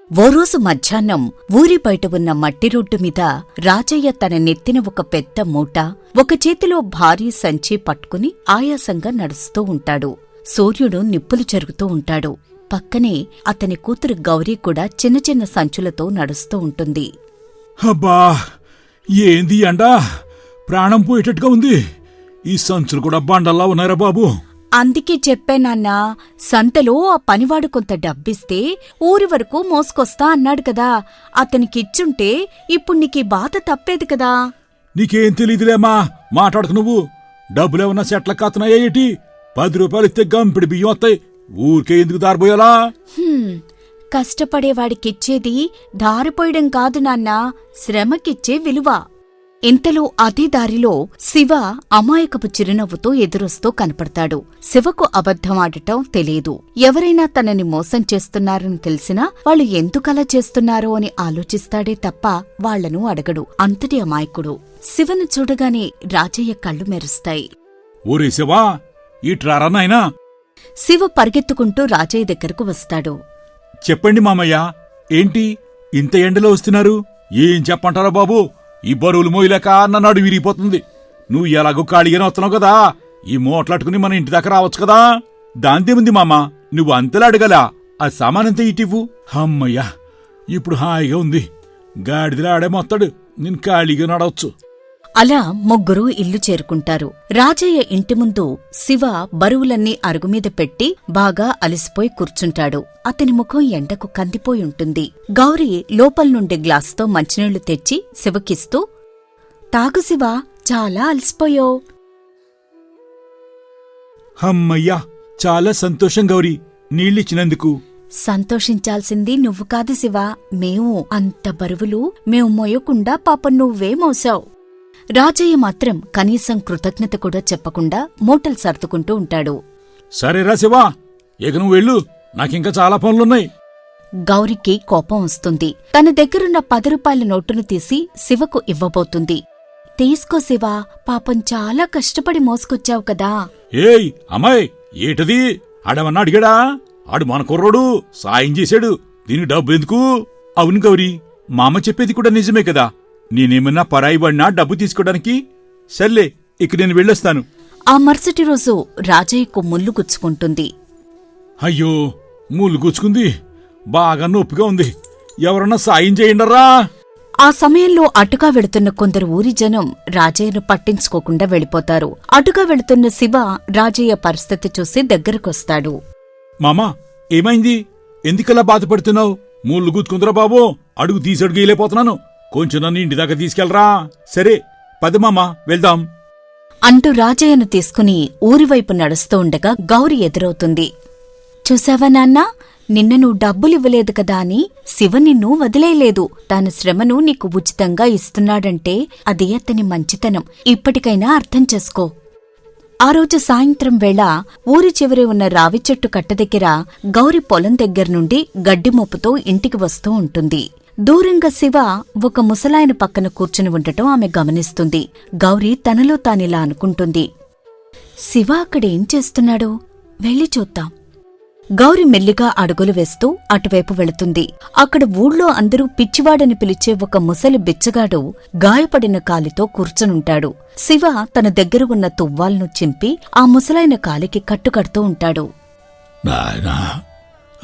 ఓ రోజు మధ్యాహ్నం ఊరి బయట ఉన్న మట్టి రోడ్డు మీద రాజయ్య తన నెత్తిన ఒక పెద్ద మూట, ఒక చేతిలో భారీ సంచి పట్టుకుని ఆయాసంగా నడుస్తూ ఉంటాడు. సూర్యుడు నిప్పులు చెరుగుతూ ఉంటాడు. పక్కనే అతని కూతురు గౌరీ కూడా చిన్న చిన్న సంచులతో నడుస్తూ ఉంటుంది. అబ్బా, ఏంది ఎండా, ప్రాణం పోయేటట్టుగా ఉంది. ఈ సంచులు కూడా బండల్లా ఉన్నారా బాబు? అందుకే చెప్పానన్నా, సంతలో ఆ పనివాడు కొంత డబ్బిస్తే ఊరి వరకు మోసుకొస్తా అన్నాడు కదా, అతనికిచ్చుంటే ఇప్పుడు నీకీ బాధ తప్పేది కదా. నీకేం తెలీదులేమ్మా, మాట్లాడుకు నువ్వు. డబ్బులేమన్నా సెట్ల కాతున్నాయా ఏటి? 10 రూపాయలు ఇస్తే గంపిడి బియ్యం వస్తాయి. ఊరికే ఎందుకు దారిపోయాలా? కష్టపడేవాడికిచ్చేది దారిపోయడం కాదు నాన్నా, శ్రమకిచ్చే విలువ. ఇంతలో అదే దారిలో శివ అమాయకపు చిరునవ్వుతో ఎదురొస్తూ కనపడతాడు. శివకు అబద్ధమాడటం తెలియదు. ఎవరైనా తనని మోసం చేస్తున్నారని తెలిసినా వాళ్ళు ఎందుకలా చేస్తున్నారో అని ఆలోచిస్తాడే తప్ప వాళ్లను అడగడు. అంతటి అమాయకుడు. శివను చూడగానే రాజయ్య కళ్ళు మెరుస్తాయి. ఓరే శివా, ఇట్రారా నాయనా. శివ పరిగెత్తుకుంటూ రాజయ్య దగ్గరకు వస్తాడు. చెప్పండి మామయ్య, ఏంటి ఇంత ఎండలో వస్తున్నారు? ఏం చెప్పంటారా బాబు? ఈ బరువులు మోయలేక నన్ను విరిగిపోతుంది. నువ్వు ఎలాగో ఖాళీగానే వస్తున్నావు కదా, ఈ మూటలట్టుకుని మన ఇంటి దాకా రావచ్చు కదా. దాంతేముంది మామా, నువ్వు అంతలా అడగలా. ఆ సామానంతా ఇటివ్వు. అమ్మయ్యా, ఇప్పుడు హాయిగా ఉంది. గాడిదలా ఆడే మొత్తాడు, నేను ఖాళీగా నడవచ్చు. అలా ముగ్గురూ ఇల్లు చేరుకుంటారు. రాజయ్య ఇంటి ముందు శివ బరువులన్నీ అరుగుమీద పెట్టి బాగా అలసిపోయి కూర్చుంటాడు. అతని ముఖం ఎండకు కందిపోయి ఉంటుంది. గౌరీ లోపల్నుండి గ్లాసుతో మంచినీళ్లు తెచ్చి శివకిస్తూ, తాగు శివ, చాలా అలసిపోయో. అమ్మయ్యా, చాలా సంతోషం గౌరీ, నీళ్ళిచ్చినందుకు. సంతోషించాల్సింది నువ్వు కాదు శివ, మేము. అంత బరువులు మేము మోయకుండా పాపం నువ్వే మోసావు. రాజయ్య మాత్రం కనీసం కృతజ్ఞత కూడా చెప్పకుండా మూటలు సర్దుకుంటూ ఉంటాడు. సరేరా శివా, ఇక నువ్వు వెళ్ళు, నాకింకా చాలా పనులున్నాయి. గౌరికి కోపం వస్తుంది. తన దగ్గరున్న 10 రూపాయల నోటును తీసి శివకు ఇవ్వబోతుంది. తీసుకో శివా, పాపం చాలా కష్టపడి మోసుకొచ్చావు కదా. ఏయ్ అమ్మాయి, ఏటది? ఆడమన్నా అడిగాడా? ఆడు మన కుర్రోడు, సాయం చేశాడు, దీనికి డబ్బు ఎందుకు? అవును గౌరీ, మా అమ్మ చెప్పేది కూడా నిజమే కదా. నేనేమన్నా పరాయివాడినా డబ్బు తీసుకోవడానికి? సర్లే, ఇక నేను వెళ్ళొస్తాను. ఆ మరుసటి రోజు రాజయ్యకు ముళ్ళు గుచ్చుకుంటుంది. అయ్యో, ముళ్ళు గుచ్చుకుంది, బాగా నొప్పిగా ఉంది. ఎవరన్నా సాయం చేయండరా. ఆ సమయంలో అటుగా వెళుతున్న కొందరు ఊరి జనం రాజయ్యను పట్టించుకోకుండా వెళ్ళిపోతారు. అటుగా వెళుతున్న శివ రాజయ్య పరిస్థితి చూసి దగ్గరకొస్తాడు. మామా, ఏమైంది? ఎందుకలా బాధపడుతున్నావు? ముళ్ళు గుచ్చుకుందిరా బాబు, అడుగు తీసడుగు వేయలేకపోతున్నాను. కొంచెం నన్ను ఇంటి దాకా తీసుకెళ్లరా. సరే పద మామా, వెళ్దాం అంటూ రాజయ్యను తీసుకుని ఊరివైపు నడుస్తూ ఉండగా గౌరి ఎదురవుతుంది. చూసావా నాన్నా, నిన్న నువ్వు డబ్బులివ్వలేదు కదా అని శివ నిన్ను వదిలేయలేదు. తన శ్రమను నీకు ఉచితంగా ఇస్తున్నాడంటే అది అతని మంచితనం. ఇప్పటికైనా అర్థం చేసుకో. ఆ రోజు సాయంత్రం వేళ ఊరి చివరి ఉన్న రావి చెట్టు కట్ట దగ్గర గౌరి పొలం దగ్గర్నుండి గడ్డి మోపుతో ఇంటికి వస్తూ ఉంటుంది. దూరంగా శివ ఒక ముసలాయన పక్కన కూర్చుని ఉండటం ఆమె గమనిస్తుంది. గౌరీ తనలో తానిలా అనుకుంటుంది, శివ అక్కడేం చేస్తున్నాడు? వెళ్ళి చూద్దాం. గౌరి మెల్లిగా అడుగులు వేస్తూ అటువైపు వెళుతుంది. అక్కడ ఊళ్ళో అందరూ పిచ్చివాడని పిలిచే ఒక ముసలి బిచ్చగాడు గాయపడిన కాలితో కూర్చునుంటాడు. శివ తన దగ్గర ఉన్న తువ్వాల్ను చింపి ఆ ముసలాయన కాలికి కట్టుకడుతూ ఉంటాడు. నాయనా,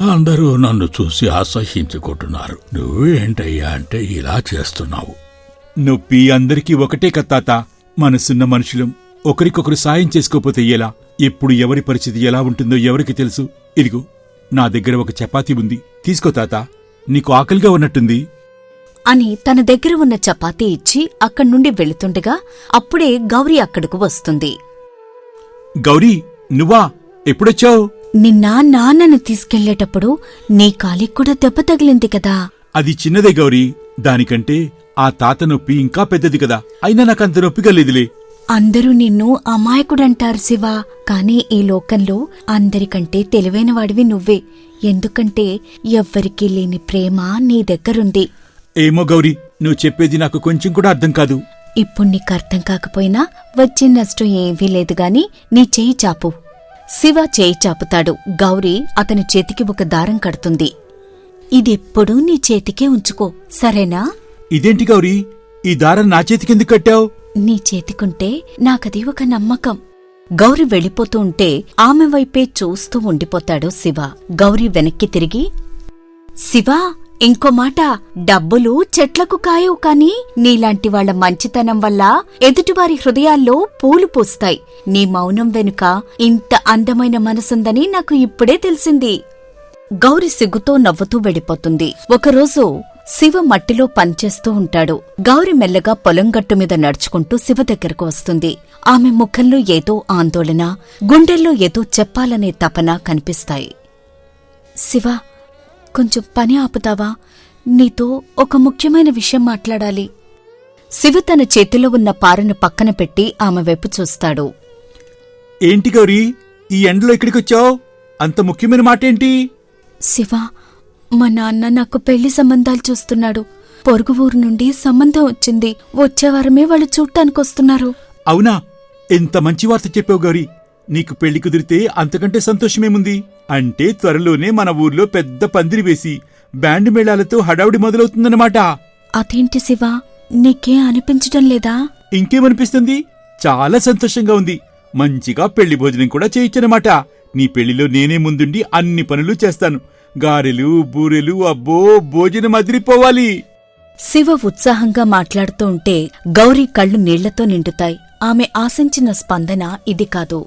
అందరూ నన్ను చూసి అసహ్యించుకుంటున్నారు. నువ్వేంటయ్యా అంటే ఇలా చేస్తున్నావు? నొప్పి అందరికీ ఒకటే కత్తాత. మనసున్న మనుషులం, ఒకరికొకరు సాయం చేసుకోపోతే ఎలా? ఎప్పుడు ఎవరి పరిస్థితి ఎలా ఉంటుందో ఎవరికి తెలుసు? ఇదిగో, నా దగ్గర ఒక చపాతీ ఉంది, తీసుకో తాత, నీకు ఆకలిగా ఉన్నట్టుంది అని తన దగ్గర ఉన్న చపాతీ ఇచ్చి అక్కడ్నుండి వెళుతుండగా అప్పుడే గౌరీ అక్కడకు వస్తుంది. గౌరీ, నువ్వా? ఎప్పుడొచ్చావు? నిన్న నాన్నను తీసుకెళ్లేటప్పుడు నీ కాలిక్కూడా దెబ్బ తగిలింది కదా. అది చిన్నదే గౌరీ, దానికంటే ఆ తాత నొప్పి ఇంకా పెద్దది కదా. అయినా నాకంత నొప్పిగా లేదులే. అందరూ నిన్ను అమాయకుడంటారు శివ, కాని ఈ లోకంలో అందరికంటే తెలివైనవాడివి నువ్వే. ఎందుకంటే ఎవ్వరికీ లేని ప్రేమ నీ దగ్గరుంది. ఏమో గౌరీ, నువ్వు చెప్పేది నాకు కొంచెం కూడా అర్థం కాదు. ఇప్పుడు నీకర్థం కాకపోయినా వచ్చే నష్టం ఏమీ లేదుగాని నీ చేయి చాపు. శివ చేయి చాపుతాడు. గౌరీ అతని చేతికి ఒక దారం కడుతుంది. ఇదెప్పుడూ నీ చేతికే ఉంచుకో, సరేనా? ఇదేంటి గౌరీ, ఈ దారం నా చేతికెందుకు కట్టావు? నీ చేతికుంటే నాకది ఒక నమ్మకం. గౌరి వెళ్ళిపోతూ ఉంటే ఆమె వైపే చూస్తూ ఉండిపోతాడు శివ. గౌరి వెనక్కి తిరిగి, శివా, ఇంకో మాట, డబ్బులు చెట్లకు కాయవు కాని నీలాంటి వాళ్ల మంచితనం వల్ల ఎదుటివారి హృదయాల్లో పూలు పూస్తాయి. నీ మౌనం వెనుక ఇంత అందమైన మనసుందని నాకు ఇప్పుడే తెలిసింది. గౌరి సిగ్గుతో నవ్వుతూ వెళ్ళిపోతుంది. ఒకరోజు శివ మట్టిలో పనిచేస్తూ ఉంటాడు. గౌరి మెల్లగా పొలం గట్టు మీద నడుచుకుంటూ శివ దగ్గరకు వస్తుంది. ఆమె ముఖంలో ఏదో ఆందోళన, గుండెల్లో ఏదో చెప్పాలనే తపన కనిపిస్తాయి. శివ, కొంచెం పని ఆపుతావా? నీతో ఒక ముఖ్యమైన విషయం మాట్లాడాలి. శివ తన చేతిలో ఉన్న పారను పక్కన పెట్టి ఆమె వైపు చూస్తాడు. ఏంటి గౌరీ, ఈ ఎండలో ఇక్కడికొచ్చావు? అంత ముఖ్యమైన మాటేంటి? శివ, మా నాన్న నాకు పెళ్లి సంబంధాలు చూస్తున్నాడు. పొరుగు ఊరు నుండి సంబంధం వచ్చింది. వచ్చేవారమే వాళ్ళు చూడ్డానికొస్తున్నారు. అవునా? ఎంత మంచి వార్త చెప్పావు గౌరీ. నీకు పెళ్లి కుదిరితే అంతకంటే సంతోషమేముంది? అంటే త్వరలోనే మన ఊర్లో పెద్ద పందిరి వేసి బ్యాండ్ మేళాలతో హడావుడి మొదలవుతుందన్నమాట. అదేంటి శివ, నీకే అనిపించటం లేదా? ఇంకేమనిపిస్తుంది? చాలా సంతోషంగా ఉంది. మంచిగా పెళ్లి భోజనం కూడా చేయొచ్చనమాట. నీ పెళ్లిలో నేనే ముందుండి అన్ని పనులు చేస్తాను. గారెలు, బూరెలు, అబ్బో, భోజనం అదిరిపోవాలి. శివ ఉత్సాహంగా మాట్లాడుతూ ఉంటే గౌరీ కళ్ళు నీళ్లతో నిండుతాయి. ఆమె ఆశించిన స్పందన ఇది కాదు.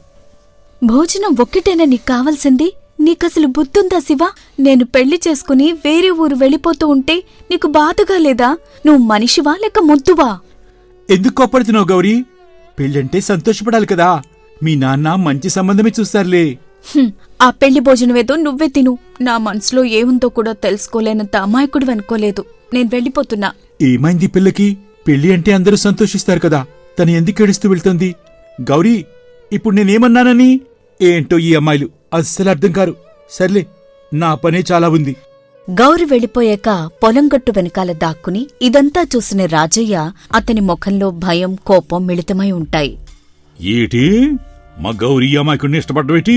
భోజనం ఒక్కటేనా నీకు కావాల్సింది? నీకసలు బుద్ధుందా శివ? నేను పెళ్లి చేసుకుని వేరే ఊరు వెళ్ళిపోతూ ఉంటే నీకు బాధగా లేదా? నువ్వు మనిషివా లేక ముద్దువా? ఎందుకు కోప్పడుతున్నావు గౌరీ? పెళ్ళంటే సంతోషపడాలి కదా. మీ నాన్న మంచి సంబంధమే చూస్తారులే. ఆ పెళ్లి భోజనమేదో నువ్వే తిను. నా మనసులో ఏముందో కూడా తెలుసుకోలేనంత అమాయకుడు అనుకోలేదు. నేను వెళ్ళిపోతున్నా. ఏమైంది పిల్లకి? పెళ్లి అంటే అందరూ సంతోషిస్తారు కదా. తను ఎందుకు ఏడుస్తూ వెళ్తోంది? గౌరీ, ఇప్పుడు నేనేమన్నానని? ఏంటో ఈ అమ్మాయిలు అస్సలు అర్థం కారు. సర్లే, నా పనే చాలా ఉంది. గౌరి వెళ్ళిపోయాక పొలంగట్టు వెనకాల దాక్కుని ఇదంతా చూసిన రాజయ్య అతని ముఖంలో భయం, కోపం మిళితమై ఉంటాయి. ఏటి? మా గౌరీ అమాయకుడిని ఇష్టపడ్డవేటి?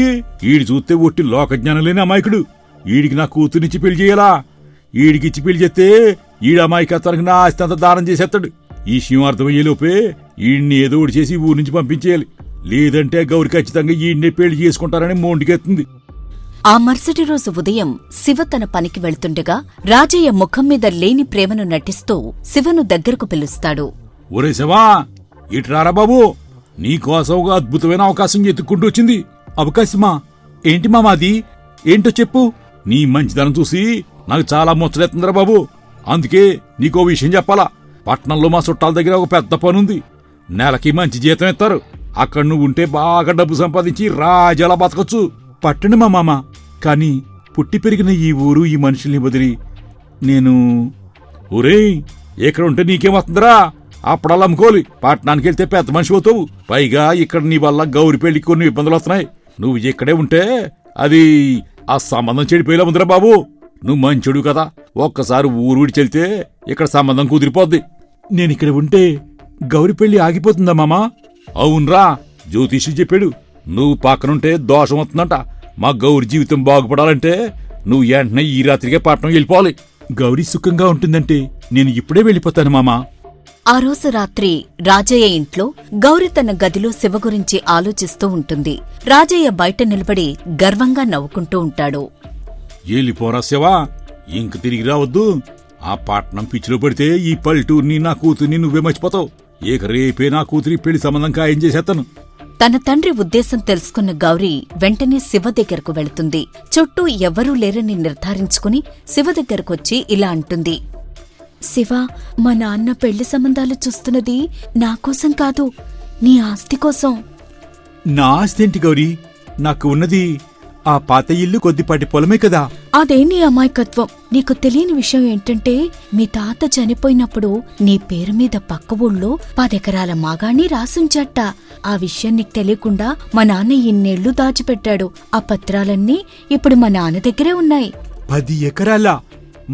ఈడి చూస్తే ఒట్టి లోకజ్ఞానం లేని అమాయకుడు. ఈడికి నా కూతురినిచ్చి పెళ్లి చేయాలా? ఈడికిచ్చి పెళ్లి చేస్తే ఈడి అమాయకత్వానికి నా ఆస్తి అంతా దానం చేసేస్తాడు. ఈ విషయం అర్థమయ్యేలోపే ఈడిని ఏదో ఒకటి చేసి ఊరి నుంచి పంపించేయాలి. లేదంటే గౌరి ఖచ్చితంగా ఈయన్నే పెళ్లి చేసుకుంటారని మోండికెత్తుంది. ఆ మరుసటి రోజు ఉదయం శివ తన పనికి వెళ్తుండగా రాజయ్య ముఖం మీద లేని ప్రేమను నటిస్తూ శివను దగ్గరకు పిలుస్తాడు. ఒరే శివా, ఇట్రారా బాబు, నీకోసం ఒక అద్భుతమైన అవకాశం ఎత్తుక్కుంటూ వచ్చింది. అవకాశమా? ఏంటి మామాది? ఏంటో చెప్పు. నీ మంచిదనం చూసి నాకు చాలా ముచ్చటెత్తుందిరా బాబు. అందుకే నీకో విషయం చెప్పాలా. పట్నంలో మా చుట్టాల దగ్గర ఒక పెద్ద పనుంది. నెలకి మంచి జీతం ఇస్తారు. అక్కడ నువ్వు ఉంటే బాగా డబ్బు సంపాదించి రాజాలా బతకొచ్చు. పట్టణం మా మామ, కాని పుట్టి పెరిగిన ఈ ఊరు, ఈ మనుషుల్ని వదిలి నేను... ఒరేయ్, ఇక్కడ ఉంటే నీకేమవుతుందిరా? అప్పుడల్లా అమ్ముకోలి. పట్టణానికి వెళ్తే పెద్ద మనిషి అవుతావు. పైగా ఇక్కడ నీ వల్ల గౌరి పెళ్లికి కొన్ని ఇబ్బందులు వస్తున్నాయి. నువ్వు ఇక్కడే ఉంటే అది ఆ సంబంధం చెడిపోయేలా ఉందిరా బాబు. నువ్వు మంచోడు కదా. ఒక్కసారి ఊరు విడిచెళ్తే ఇక్కడ సంబంధం కుదిరిపోద్ది. నేనిక్కడ ఉంటే గౌరి పెళ్లి ఆగిపోతుందా మామా? అవునరా, జ్యోతిషుడు చెప్పాడు. నువ్వు పక్కనుంటే దోషం వస్తుందంట. మా గౌరి జీవితం బాగుపడాలంటే నువ్వు వెంటనే ఈ రాత్రికే పట్నం వెళ్ళిపోవాలి. గౌరీ సుఖంగా ఉంటుందంటే నేను ఇప్పుడే వెళ్ళిపోతాను మామా. ఆ రోజు రాత్రి రాజయ్య ఇంట్లో గౌరి తన గదిలో శివ గురించి ఆలోచిస్తూ ఉంటుంది. రాజయ్య బయట నిలబడి గర్వంగా నవ్వుకుంటూ ఉంటాడు. వెళ్ళిపోరా శివా, ఇంక తిరిగి రావద్దు. ఆ పట్నం పిచ్చిలో పడితే ఈ పల్లెటూరిని, నా కూతుర్ని నువ్వే మర్చిపోతావు. ఇక రేపే నా కూతురి పెళ్లి సంబంధం ఖాయం చేసేస్తాను. తన తండ్రి ఉద్దేశం తెలుసుకున్న గౌరి వెంటనే శివ దగ్గరకు వెళుతుంది. చుట్టూ ఎవ్వరూ లేరని నిర్ధారించుకుని శివ దగ్గరకొచ్చి ఇలా అంటుంది. శివ, మా నాన్న పెళ్లి సంబంధాలు చూస్తున్నది నాకోసం కాదు, నీ ఆస్తి కోసం. నా ఆస్తి ఏంటి గౌరీ? నాకు ఉన్నది ఆ పాత ఇల్లు, కొద్దిపాటి పొలమే కదా. అదే నీ అమాయకత్వం. నీకు తెలియని విషయం ఏంటంటే మీ తాత చనిపోయినప్పుడు నీ పేరు మీద పక్క ఊళ్ళో 10 ఎకరాల మాగాణి రాసుంచట. ఆ విషయం నీకు తెలియకుండా మా నాన్న ఇన్నేళ్లు దాచిపెట్టాడు. ఆ పత్రాలన్నీ ఇప్పుడు మా నాన్న దగ్గరే ఉన్నాయి. 10 ఎకరాలా?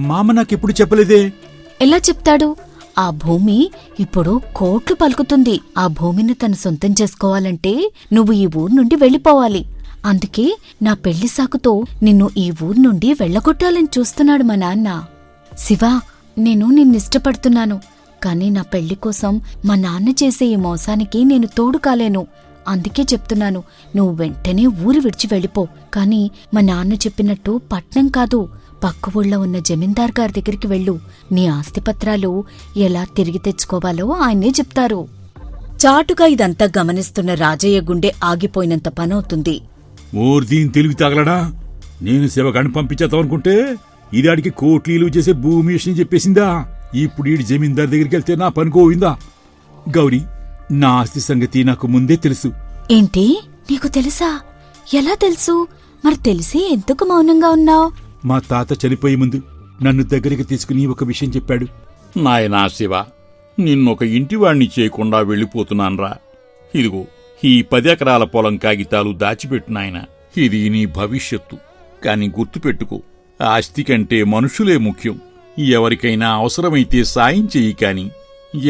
మామ నాకెప్పుడు చెప్పలేదే. ఎలా చెప్తాడు? ఆ భూమి ఇప్పుడు కోట్లు పలుకుతుంది. ఆ భూమిని తను సొంతం చేసుకోవాలంటే నువ్వు ఈ ఊరు నుండి వెళ్ళిపోవాలి. అందుకే నా పెళ్లి సాకుతో నిన్ను ఈ ఊరు నుండి వెళ్ళగొట్టాలని చూస్తున్నాడు మా నాన్న. శివా, నేను నిన్నిష్టపడుతున్నాను, కాని నా పెళ్లి కోసం మా నాన్న చేసే ఈ మోసానికి నేను తోడు కాలేను. అందుకే చెప్తున్నాను, నువ్వు వెంటనే ఊరు విడిచి వెళ్ళిపో. కాని మా నాన్న చెప్పినట్టు పట్నం కాదు, పక్క ఊళ్ళో ఉన్న జమీందార్ గారి దగ్గరికి వెళ్ళు. నీ ఆస్తిపత్రాలు ఎలా తిరిగి తెచ్చుకోవాలో ఆయనే చెప్తారు. చాటుగా ఇదంతా గమనిస్తున్న రాజయ్య గుండె ఆగిపోయినంత పనవుతుంది. దీని తెలివి తగలడా? నేను శివగాడిని పంపించేద్దామనుకుంటే ఇది ఆడికి కోట్లీలు చేసే భూమి విషయం చెప్పేసిందా? ఇప్పుడు ఈ జమీందార్ దగ్గరికి వెళ్తే నా పని పోయిందా? గౌరీ, నా ఆస్తి సంగతి నాకు ముందే తెలుసు. ఏంటి, నీకు తెలుసా? ఎలా తెలుసు? మరి తెలిసి ఎందుకు మౌనంగా ఉన్నావు? మా తాత చనిపోయే ముందు నన్ను దగ్గరికి తీసుకుని ఒక విషయం చెప్పాడు. నాయనా శివ, నిన్నొక ఇంటివాణ్ణి చేయకుండా వెళ్ళిపోతున్నాన్రా. ఇదిగో ఈ 10 ఎకరాల పొలం కాగితాలు దాచిపెట్టు నాయనా. ఇది నీ భవిష్యత్తు. కాని గుర్తుపెట్టుకో, ఆస్తి కంటే మనుషులే ముఖ్యం. ఎవరికైనా అవసరమైతే సాయం చెయ్యి కాని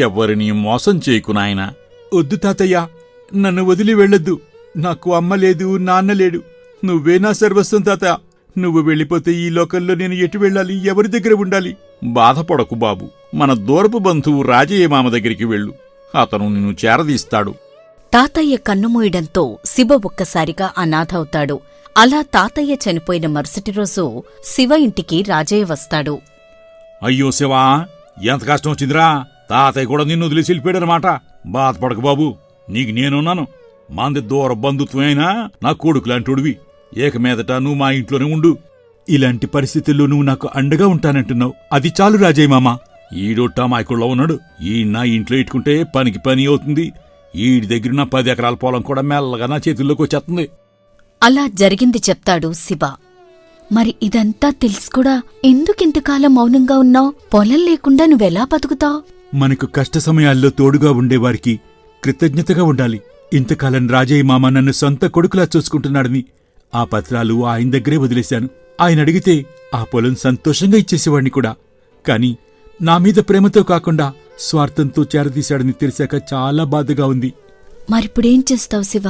ఎవ్వరినీ మోసం చేయకు నాయనా. వద్దు తాతయ్య, నన్ను వదిలి వెళ్ళొద్దు. నాకు అమ్మ లేదు, నాన్న లేడు. నువ్వే నా సర్వస్వం తాత. నువ్వు వెళ్ళిపోతే ఈ లోకంలో నేను ఎటు వెళ్ళాలి? ఎవరి దగ్గర ఉండాలి? బాధపడకు బాబు, మన దూరపు బంధువు రాజయ్య మామ దగ్గరికి వెళ్ళు. అతను నిన్ను చేరదీస్తాడు. తాతయ్య కన్నుమూయడంతో శివ ఒక్కసారిగా అనాథవుతాడు. అలా తాతయ్య చనిపోయిన మరుసటి రోజు శివ ఇంటికి రాజయ్య వస్తాడు. అయ్యో శివా, ఎంత కష్టం వచ్చిందిరా. తాతయ్య కూడా నిన్ను వదిలేసి వెళ్ళిపోయాడనమాట. బాధపడకు బాబు, నీకు నేనున్నాను. మంది దూర బంధుత్వం అయినా నా కొడుకులాంటోడివి. ఏక మీదట నువ్వు మా ఇంట్లోనే ఉండు. ఇలాంటి పరిస్థితుల్లో నువ్వు నాకు అండగా ఉంటానంటున్నావు, అది చాలు రాజయ్య మామ. ఈడొట్టా మాయకుళ్ళో ఉన్నాడు. ఈ నా ఇంట్లో ఇట్టుకుంటే పనికి పని అవుతుంది. ఈడి దగ్గర నా 10 ఎకరాల పొలం కూడా మెల్లగా నా చేతుల్లోకి వచ్చేస్తుంది. అలా జరిగింది చెప్తాడు శివ. మరి ఇదంతా తెలుసు కూడా ఎందుకింతకాలం మౌనంగా ఉన్నావు? పొలం లేకుండా నువ్వెలా బతుకుతావు? మనకు కష్ట సమయాల్లో తోడుగా ఉండేవారికి కృతజ్ఞతగా ఉండాలి. ఇంతకాలం రాజయ్య మామ నన్ను సొంత కొడుకులా చూసుకుంటున్నాడని ఆ పత్రాలు ఆయన దగ్గరే వదిలేశాను. ఆయన అడిగితే ఆ పొలం సంతోషంగా ఇచ్చేసేవాణ్ణి కూడా. కాని నా మీద ప్రేమతో కాకుండా స్వార్థంతో చేరదీశాడని తెలిసాక చాలా బాధగా ఉంది. మరిప్పుడేం చేస్తావు శివ?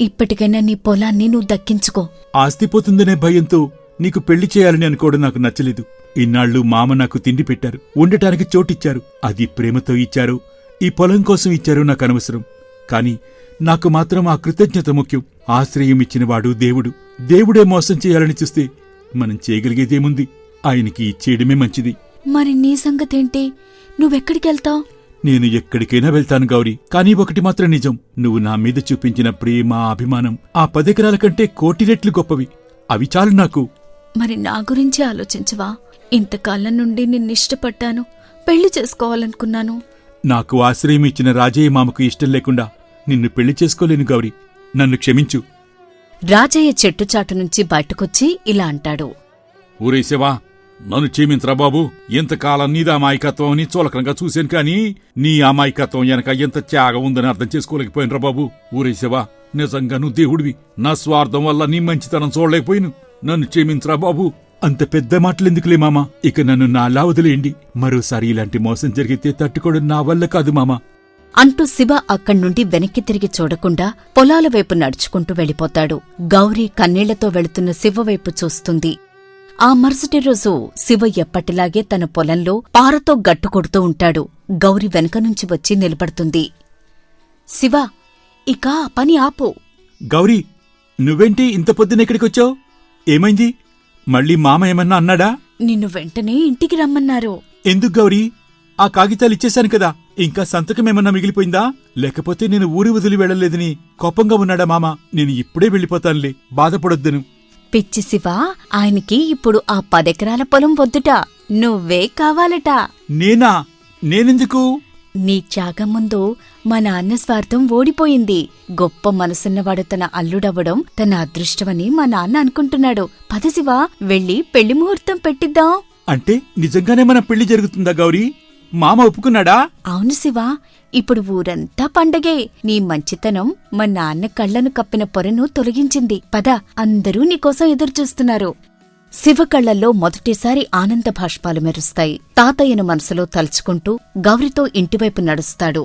ఇప్పటికైనా నీ పొలాన్ని నువ్వు దక్కించుకో. ఆస్తిపోతుందనే భయంతో నీకు పెళ్లి చేయాలని అనుకోవడం నాకు నచ్చలేదు. ఇన్నాళ్లు మామ నాకు తిండి పెట్టారు, ఉండటానికి చోటిచ్చారు. అది ప్రేమతో ఇచ్చారు, ఈ పొలం కోసం ఇచ్చారు నాకు అనవసరం. కాని నాకు మాత్రం ఆ కృతజ్ఞత ముఖ్యం. ఆశ్రయం ఇచ్చినవాడు దేవుడు. దేవుడే మోసం చేయాలని చూస్తే మనం చేయగలిగేదేముంది? ఆయనకి ఇచ్చేయడమే మంచిది. మరి నీ సంగతేంటి? నువ్వెక్కడికెళ్తావు? నేను ఎక్కడికైనా వెళ్తాను గౌరీ. కానీ ఒకటి మాత్రం నిజం, నువ్వు నా మీద చూపించిన ప్రేమ, అభిమానం ఆ 10 ఎకరాల కంటే కోటి రెట్లు గొప్పవి. అవి చాలు నాకు. మరి నా గురించి ఆలోచించవా? ఇంతకాలం నుండి నిన్నిష్టపడ్డాను, పెళ్లి చేసుకోవాలనుకున్నాను. నాకు ఆశ్రయం ఇచ్చిన రాజయ్య మామకు ఇష్టం లేకుండా నిన్ను పెళ్లి చేసుకోలేను గౌరీ, నన్ను క్షమించు. రాజయ్య చెట్టుచాటు నుంచి బయటకొచ్చి ఇలా అంటాడు. ఊరే శివా, నన్ను క్షమించరా బాబు. ఇంతకాలం నీది అమాయకత్వం అని చులకనంగా చూశాను, కానీ నీ అమాయకత్వం వెనక ఎంత త్యాగం ఉందని అర్థం చేసుకోలేకపోయినరా బాబు. ఊరే శివా, నిజంగా నువ్వు దేవుడివి. నా స్వార్థం వల్ల నీ మంచితనం చూడలేకపోయిను. నన్ను క్షమించరా బాబు. అంత పెద్ద మాటలెందుకులే మామ, ఇక నన్ను నాలా వదిలేయండి. మరోసారి ఇలాంటి మోసం జరిగితే తట్టుకోవడం నా వల్ల కాదు మామ అంటూ శివ అక్కడ్నుండి వెనక్కి తిరిగి చూడకుండా పొలాల వైపు నడుచుకుంటూ వెళ్ళిపోతాడు. గౌరీ కన్నీళ్లతో వెళుతున్న శివ వైపు చూస్తుంది. ఆ మరుసటి రోజు శివ ఎప్పటిలాగే తన పొలంలో పారతో గట్టు కొడుతూ ఉంటాడు. గౌరీ వెనక నుంచి వచ్చి నిలబడుతుంది. శివ, ఇక ఆ పని ఆపు. గౌరీ, నువ్వేంటి ఇంత పొద్దునెక్కడికొచ్చావు? ఏమైంది? మళ్ళీ మామ ఏమన్నా అన్నాడా? నిన్ను వెంటనే ఇంటికి రమ్మన్నారు. ఎందుకు గౌరీ? ఆ కాగితాలు ఇచ్చేశాను కదా, ఇంకా సంతకమేమన్నా మిగిలిపోయిందా? లేకపోతే నేను ఊరి వదిలి వెళ్లలేదని కోపంగా ఉన్నాడా మామ? నేను ఇప్పుడే వెళ్ళిపోతానులే, బాధపడొద్దను. పిచ్చి శివ, ఆయనకి ఇప్పుడు ఆ 10 ఎకరాల పొలం వద్దుట, నువ్వే కావాలట. నేనా? నేనెందుకు? నీ త్యాగం ముందు మా నాన్న స్వార్థం ఓడిపోయింది. గొప్ప మనసున్నవాడు తన అల్లుడవ్వడం తన అదృష్టమని మా నాన్న అనుకుంటున్నాడు. పద శివ, వెళ్ళి పెళ్లి ముహూర్తం పెట్టిద్దాం. అంటే నిజంగానే మన పెళ్లి జరుగుతుందా గౌరీ? మామ ఒప్పుకున్నాడా? అవును శివ, ఇప్పుడు ఊరంతా పండగే. నీ మంచితనం మా నాన్న కళ్లను కప్పిన పొరను తొలగించింది. పద, అందరూ నీకోసం ఎదురుచూస్తున్నారు. శివ కళ్లల్లో మొదటిసారి ఆనంద భాష్పాలు మెరుస్తాయి. తాతయ్యను మనసులో తలుచుకుంటూ గౌరితో ఇంటివైపు నడుస్తాడు.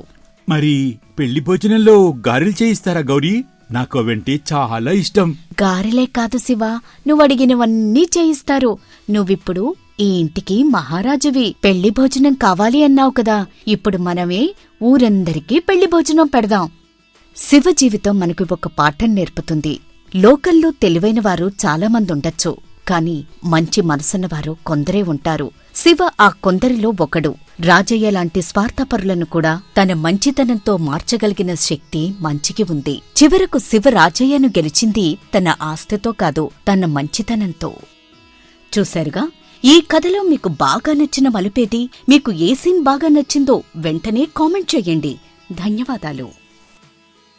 మరి పెళ్లి భోజనంలో గారెలు చేయిస్తారా గౌరీ? నాకు అవంటే చాలా ఇష్టం. గారెలే కాదు శివ, నువ్వడిగినవన్నీ చేయిస్తారు. నువ్విప్పుడు ఈ ఇంటికి మహారాజువి. పెళ్లి భోజనం కావాలి అన్నావు కదా, ఇప్పుడు మనమే ఊరందరికీ పెళ్లి భోజనం పెడదాం. శివ జీవితం మనకు ఒక పాఠం నేర్పుతుంది. లోకల్లో తెలివైనవారు చాలామందుండొచ్చు, కాని మంచి మనసున్నవారు కొందరే ఉంటారు. శివ ఆ కొందరిలో ఒకడు. రాజయ్య లాంటి స్వార్థపరులను కూడా తన మంచితనంతో మార్చగలిగిన శక్తి మంచికి ఉంది. చివరకు శివ రాజయ్యను గెలిచింది తన ఆస్తితో కాదు, తన మంచితనంతో. చూశారుగా, ఈ కథలో మీకు బాగా నచ్చిన మలుపేది? మీకు ఏ సీన్ బాగా నచ్చిందో వెంటనే కామెంట్ చెయ్యండి. ధన్యవాదాలు.